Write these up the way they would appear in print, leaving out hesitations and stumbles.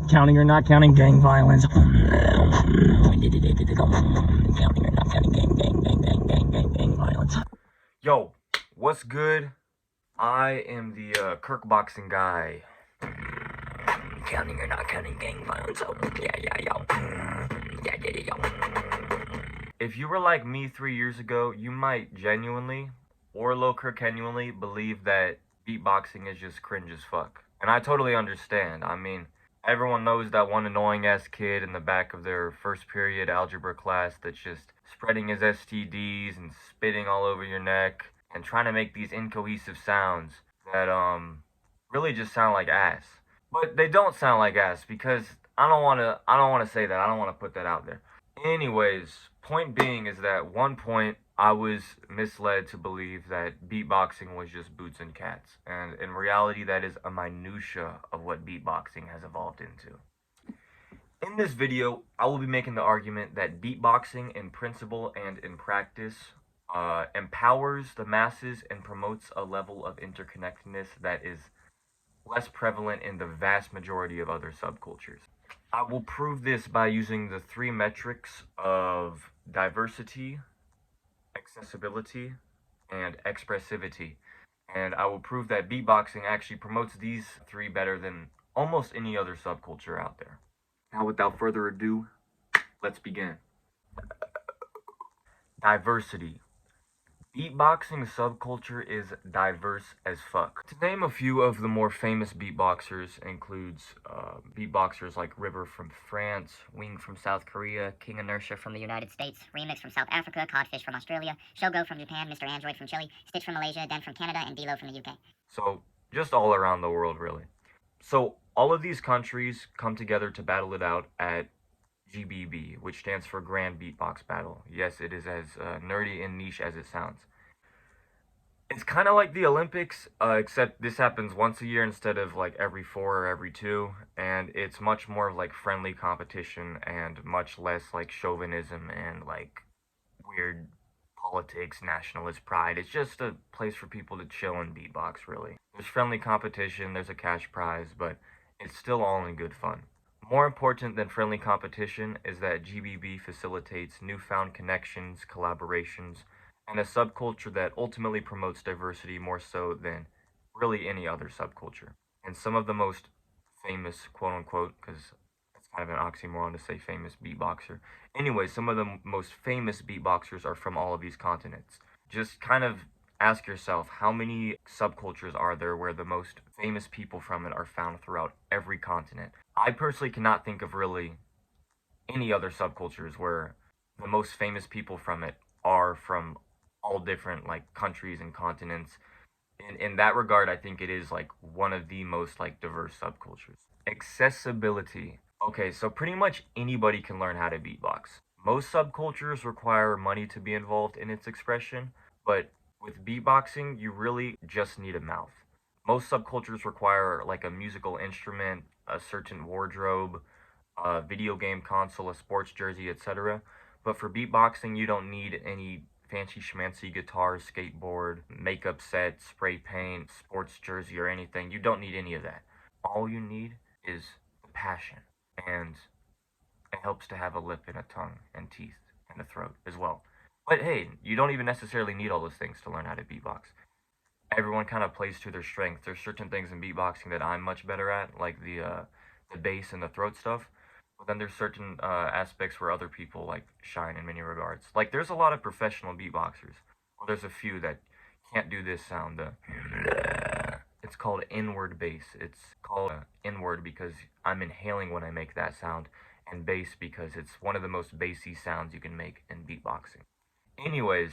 Counting or not counting gang violence. Counting or not counting gang violence. Yo, what's good? I am the Kirkboxing guy. Counting or not counting gang violence. If you were like me 3 years ago, you might genuinely or low Kirkenually believe that beatboxing is just cringe as fuck. And I totally understand. I mean, everyone knows that one annoying ass kid in the back of their first period algebra class that's just spreading his STDs and spitting all over your neck and trying to make these incohesive sounds that really just sound like ass. But they don't sound like ass because I don't want to say that. I don't want to put that out there. Anyways, point being is that one point I was misled to believe that beatboxing was just boots and cats. And in reality, that is a minutia of what beatboxing has evolved into. In this video, I will be making the argument that beatboxing in principle and in practice empowers the masses and promotes a level of interconnectedness that is less prevalent in the vast majority of other subcultures. I will prove this by using the three metrics of diversity, accessibility, and expressivity. And I will prove that beatboxing actually promotes these three better than almost any other subculture out there. Now, without further ado, let's begin. Diversity. Beatboxing subculture is diverse as fuck. To name a few of the more famous beatboxers includes beatboxers like River from France, Wing from South Korea, King Inertia from the United States, Remix from South Africa, Codfish from Australia, Shogo from Japan, Mr. Android from Chile, Stitch from Malaysia, Den from Canada, and D-Lo from the UK. So just all around the world, really. So all of these countries come together to battle it out at GBB, which stands for Grand Beatbox Battle. Yes, it is as nerdy and niche as it sounds. It's kind of like the Olympics, except this happens once a year instead of like every 4 or every 2, and it's much more of like friendly competition and much less like chauvinism and like weird politics, nationalist pride. It's just a place for people to chill and beatbox, really. There's friendly competition, there's a cash prize, but it's still all in good fun. More important than friendly competition is that GBB facilitates newfound connections, collaborations, and a subculture that ultimately promotes diversity more so than really any other subculture. And some of the most famous, quote unquote, because it's kind of an oxymoron to say famous beatboxer. Anyway, some of the most famous beatboxers are from all of these continents. Just kind of ask yourself, how many subcultures are there where the most famous people from it are found throughout every continent? I personally cannot think of really any other subcultures where the most famous people from it are from all different like countries and continents. In that regard, I think it is like one of the most like diverse subcultures. Accessibility. Okay, so pretty much anybody can learn how to beatbox. Most subcultures require money to be involved in its expression, but with beatboxing, you really just need a mouth. Most subcultures require like a musical instrument, a certain wardrobe, a video game console, a sports jersey, etc. But for beatboxing, you don't need any fancy schmancy guitar, skateboard, makeup set, spray paint, sports jersey, or anything. You don't need any of that. All you need is the passion, and it helps to have a lip and a tongue and teeth and a throat as well. But hey, you don't even necessarily need all those things to learn how to beatbox. Everyone kind of plays to their strengths. There's certain things in beatboxing that I'm much better at, like the bass and the throat stuff. But then there's certain aspects where other people like shine in many regards. Like there's a lot of professional beatboxers. Well, there's a few that can't do this sound. It's called inward bass. It's called inward because I'm inhaling when I make that sound, and bass because it's one of the most bassy sounds you can make in beatboxing. Anyways,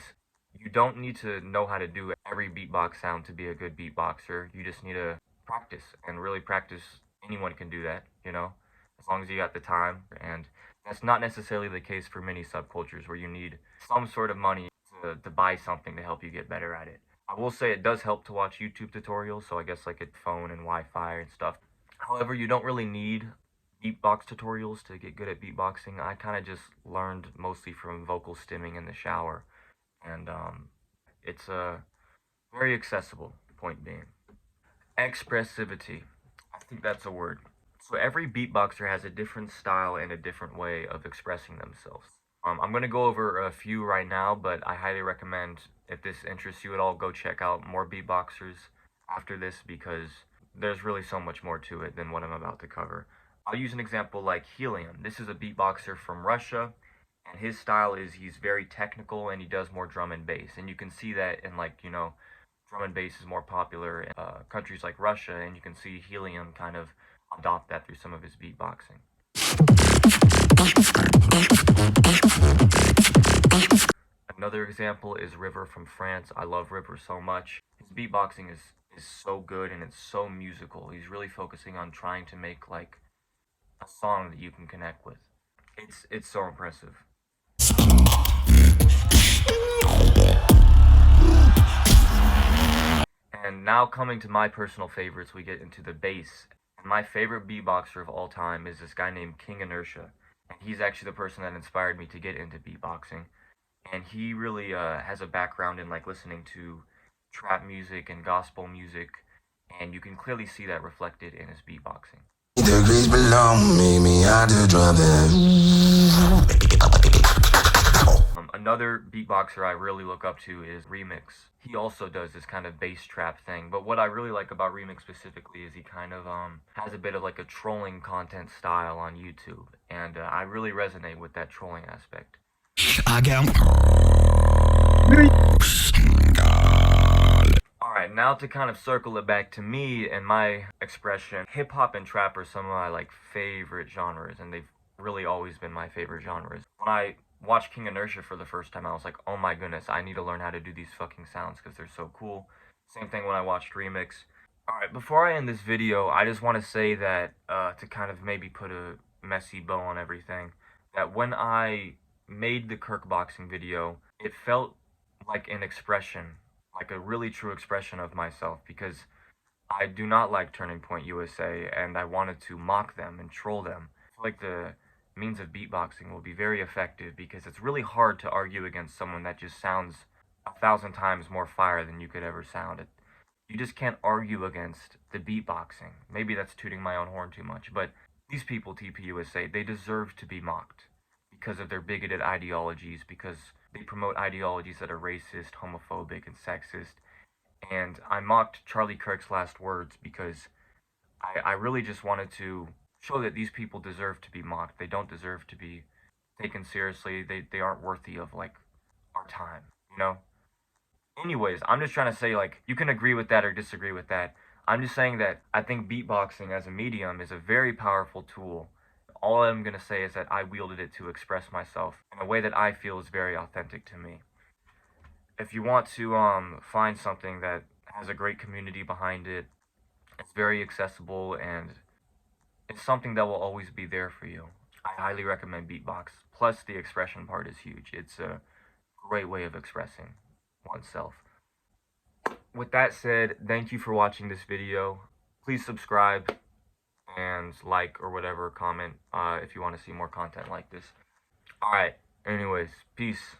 you don't need to know how to do every beatbox sound to be a good beatboxer. You just need to practice, and really practice. Anyone can do that, you know, as long as you got the time. And that's not necessarily the case for many subcultures where you need some sort of money to buy something to help you get better at it. I will say it does help to watch YouTube tutorials, so I guess like a phone and Wi-Fi and stuff. However, you don't really need beatbox tutorials to get good at beatboxing. I kind of just learned mostly from vocal stimming in the shower, and it's very accessible, point being. Expressivity. I think that's a word. So every beatboxer has a different style and a different way of expressing themselves. I'm going to go over a few right now, but I highly recommend, if this interests you at all, go check out more beatboxers after this, because there's really so much more to it than what I'm about to cover. I'll use an example like Helium. This is a beatboxer from Russia, and his style is he's very technical and he does more drum and bass. And you can see that in, like, you know, drum and bass is more popular in countries like Russia, and you can see Helium kind of adopt that through some of his beatboxing. Another example is River from France. I love River so much. His beatboxing is so good and it's so musical. He's really focusing on trying to make like a song that you can connect with. It's so impressive. And now, coming to my personal favorites, we get into the bass. And my favorite beatboxer of all time is this guy named King Inertia. And he's actually the person that inspired me to get into beatboxing. And he really has a background in like listening to trap music and gospel music, and you can clearly see that reflected in his beatboxing. Degrees below me, I do drop Another beatboxer I really look up to is Remix. He also does this kind of bass trap thing, but what I really like about Remix specifically is he kind of has a bit of like a trolling content style on YouTube, and I really resonate with that trolling aspect. Alright, now to kind of circle it back to me and my expression, hip-hop and trap are some of my like favorite genres, and they've really always been my favorite genres. When I watched King Inertia for the first time, I was like, oh my goodness, I need to learn how to do these fucking sounds because they're so cool. Same thing when I watched Remix. Alright, before I end this video, I just want to say that, to kind of maybe put a messy bow on everything, that when I made the Kirkboxing video, it felt like an expression, like a really true expression of myself, because I do not like Turning Point USA, and I wanted to mock them and troll them. I feel like the means of beatboxing will be very effective, because it's really hard to argue against someone that just sounds 1,000 times more fire than you could ever sound. You just can't argue against the beatboxing. Maybe that's tooting my own horn too much, but these people, TPUSA, they deserve to be mocked because of their bigoted ideologies, because they promote ideologies that are racist, homophobic, and sexist. And I mocked Charlie Kirk's last words because I really just wanted to show that these people deserve to be mocked. They don't deserve to be taken seriously. They aren't worthy of, like, our time, you know? Anyways, I'm just trying to say, like, you can agree with that or disagree with that. I'm just saying that I think beatboxing as a medium is a very powerful tool. All I'm going to say is that I wielded it to express myself in a way that I feel is very authentic to me. If you want to find something that has a great community behind it, it's very accessible, and it's something that will always be there for you, I highly recommend Beatbox. Plus, the expression part is huge. It's a great way of expressing oneself. With that said, thank you for watching this video. Please subscribe and like or whatever, comment if you want to see more content like this. Alright, anyways, peace.